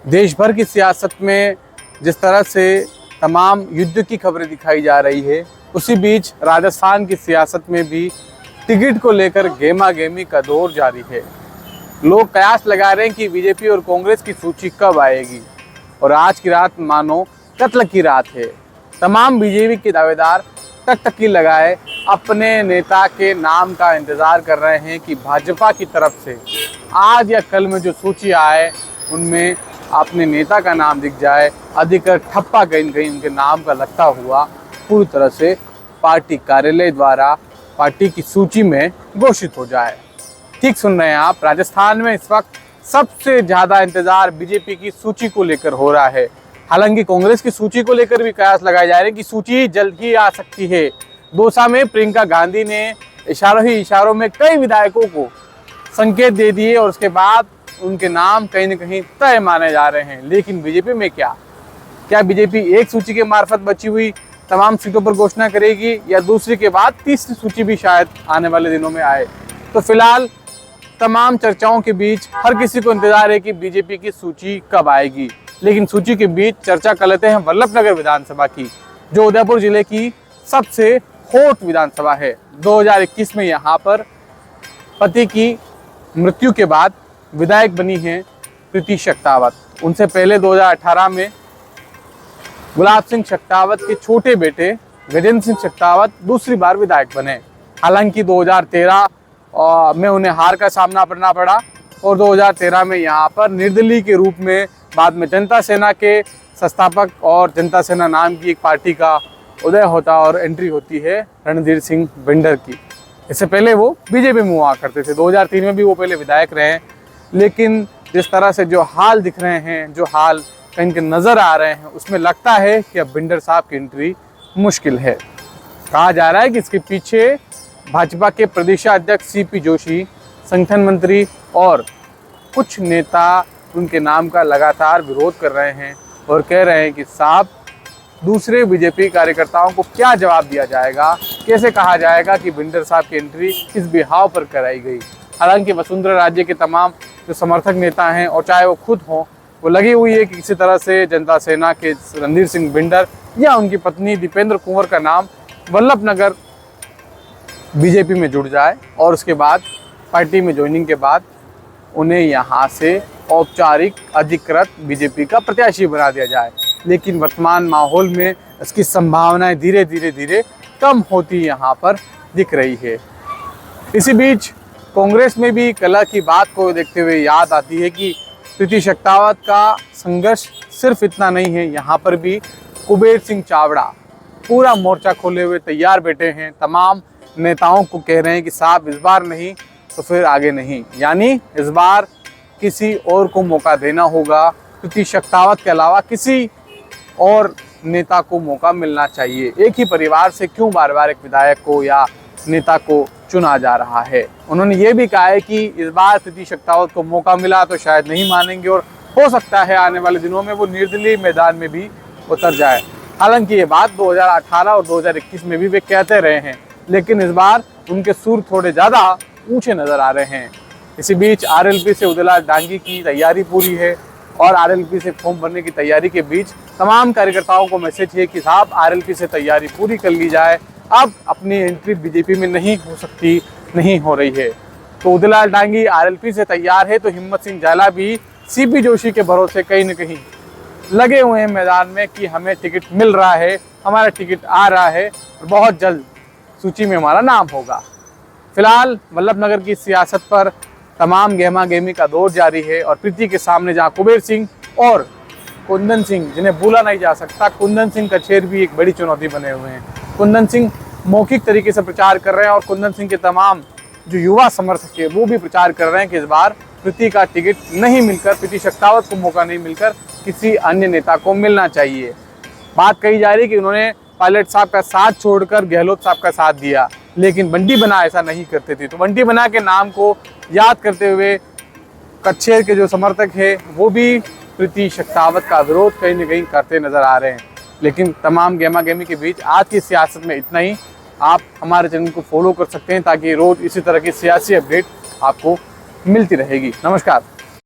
देश भर की सियासत में जिस तरह से तमाम युद्ध की खबरें दिखाई जा रही है, उसी बीच राजस्थान की सियासत में भी टिकट को लेकर गेमा गेमी का दौर जारी है। लोग कयास लगा रहे हैं कि बीजेपी और कांग्रेस की सूची कब आएगी और आज की रात मानो कत्ल की रात है। तमाम बीजेपी के दावेदार टकटकी लगाए अपने नेता के नाम का इंतज़ार कर रहे हैं कि भाजपा की तरफ से आज या कल में जो सूची आए उनमें अपने नेता का नाम दिख जाए, अधिकतर ठप्पा कहीं कहीं उनके नाम का लगता हुआ पूरी तरह से पार्टी कार्यालय द्वारा पार्टी की सूची में घोषित हो जाए। ठीक सुन रहे हैं आप, राजस्थान में इस वक्त सबसे ज़्यादा इंतजार बीजेपी की सूची को लेकर हो रहा है। हालांकि कांग्रेस की सूची को लेकर भी कयास लगाए जा रहे हैं कि सूची जल्द ही आ सकती है। दौसा में प्रियंका गांधी ने इशारों में कई विधायकों को संकेत दे दिए और उसके बाद उनके नाम कहीं न कहीं तय माने जा रहे हैं। लेकिन बीजेपी में क्या बीजेपी एक सूची के मार्फत बची हुई तमाम सीटों पर घोषणा करेगी या दूसरी के बाद तीसरी सूची भी शायद आने वाले दिनों में आए? तो फिलहाल तमाम चर्चाओं के बीच हर किसी को इंतजार है कि बीजेपी की सूची कब आएगी। लेकिन सूची के बीच चर्चा कर लेते हैं वल्लभनगर विधानसभा की, जो उदयपुर जिले की सबसे हॉट विधानसभा है। 2021 में यहाँ पर पति की मृत्यु के बाद विधायक बनी हैं प्रीति शक्तावत। उनसे पहले 2018 में गुलाब सिंह शक्तावत के छोटे बेटे गजेंद्र सिंह शक्तावत दूसरी बार विधायक बने। हालांकि 2013 में उन्हें हार का सामना करना पड़ा और 2013 में यहाँ पर निर्दलीय के रूप में बाद में जनता सेना के संस्थापक और जनता सेना नाम की एक पार्टी का उदय होता और एंट्री होती है रणधीर सिंह बिंडर की। इससे पहले वो बीजेपी में हुआ करते थे। 2003 में भी वो पहले विधायक रहे। लेकिन जिस तरह से जो हाल दिख रहे हैं, जो हाल कहीं के नज़र आ रहे हैं, उसमें लगता है कि अब बिंडर साहब की एंट्री मुश्किल है। कहा जा रहा है कि इसके पीछे भाजपा के प्रदेशाध्यक्ष सीपी जोशी, संगठन मंत्री और कुछ नेता उनके नाम का लगातार विरोध कर रहे हैं और कह रहे हैं कि साहब दूसरे बीजेपी कार्यकर्ताओं को क्या जवाब दिया जाएगा, कैसे कहा जाएगा कि बिंडर साहब की एंट्री किस बिहाव पर कराई गई। हालांकि वसुंधरा राज्य के तमाम जो समर्थक नेता हैं और चाहे वो खुद हों, वो लगी हुई है कि किसी तरह से जनता सेना के रणधीर सिंह बिंडर या उनकी पत्नी दीपेंद्र कुंवर का नाम वल्लभनगर बीजेपी में जुड़ जाए और उसके बाद पार्टी में ज्वाइनिंग के बाद उन्हें यहाँ से औपचारिक अधिकृत बीजेपी का प्रत्याशी बना दिया जाए। लेकिन वर्तमान माहौल में इसकी संभावनाएं धीरे धीरे कम होती यहाँ पर दिख रही है। इसी बीच कांग्रेस में भी कला की बात को देखते हुए याद आती है कि प्रीति शक्तावत का संघर्ष सिर्फ इतना नहीं है। यहाँ पर भी कुबेर सिंह चावड़ा पूरा मोर्चा खोले हुए तैयार बैठे हैं। तमाम नेताओं को कह रहे हैं कि साहब इस बार नहीं तो फिर आगे नहीं, यानी इस बार किसी और को मौका देना होगा। प्रीति शक्तावत के अलावा किसी और नेता को मौका मिलना चाहिए। एक ही परिवार से क्यों बार बार एक विधायक को या नेता को चुना जा रहा है। उन्होंने ये भी कहा है कि इस बार प्रीति शक्तावत को मौका मिला तो शायद नहीं मानेंगे और हो सकता है आने वाले दिनों में वो निर्दलीय मैदान में भी उतर जाए। हालांकि ये बात 2018 और 2021 में भी वे कहते रहे हैं, लेकिन इस बार उनके सुर थोड़े ज़्यादा ऊंचे नज़र आ रहे हैं। इसी बीच आरएलपी से उदयलाल डांगी की तैयारी पूरी है और आरएलपी से फॉर्म भरने की तैयारी के बीच तमाम कार्यकर्ताओं को मैसेज है कि साहब आरएलपी से तैयारी पूरी कर ली जाए, अब अपनी एंट्री बीजेपी में नहीं हो सकती, नहीं हो रही है। तो उदयलाल डांगी आरएलपी से तैयार है तो हिम्मत सिंह झाला भी सीपी जोशी के भरोसे कहीं न कहीं लगे हुए हैं मैदान में कि हमें टिकट मिल रहा है, हमारा टिकट आ रहा है और बहुत जल्द सूची में हमारा नाम होगा। फिलहाल वल्लभनगर की सियासत पर तमाम गहमा गहमी का दौर जारी है और प्रीति के सामने जहाँ कुबेर सिंह और कुंदन सिंह, जिन्हें भूला नहीं जा सकता, कुंदन सिंह कछेर भी एक बड़ी चुनौती बने हुए हैं। कुंदन सिंह मौखिक तरीके से प्रचार कर रहे हैं और कुंदन सिंह के तमाम जो युवा समर्थक है वो भी प्रचार कर रहे हैं कि इस बार प्रीति का टिकट नहीं मिलकर, प्रीति शक्तावत को मौका नहीं मिलकर किसी अन्य नेता को मिलना चाहिए। बात कही जा रही है कि उन्होंने पायलट साहब का साथ छोड़कर गहलोत साहब का साथ दिया, लेकिन बंटी बना ऐसा नहीं करते थे। तो बंटी बना के नाम को याद करते हुए कच्छेर के जो समर्थक है वो भी प्रीति शक्तावत का विरोध कहीं न कहीं करते नजर आ रहे हैं। लेकिन तमाम गहमा गहमी के बीच आज की सियासत में इतना ही। आप हमारे चैनल को फॉलो कर सकते हैं ताकि रोज़ इसी तरह की सियासी अपडेट आपको मिलती रहेगी। नमस्कार।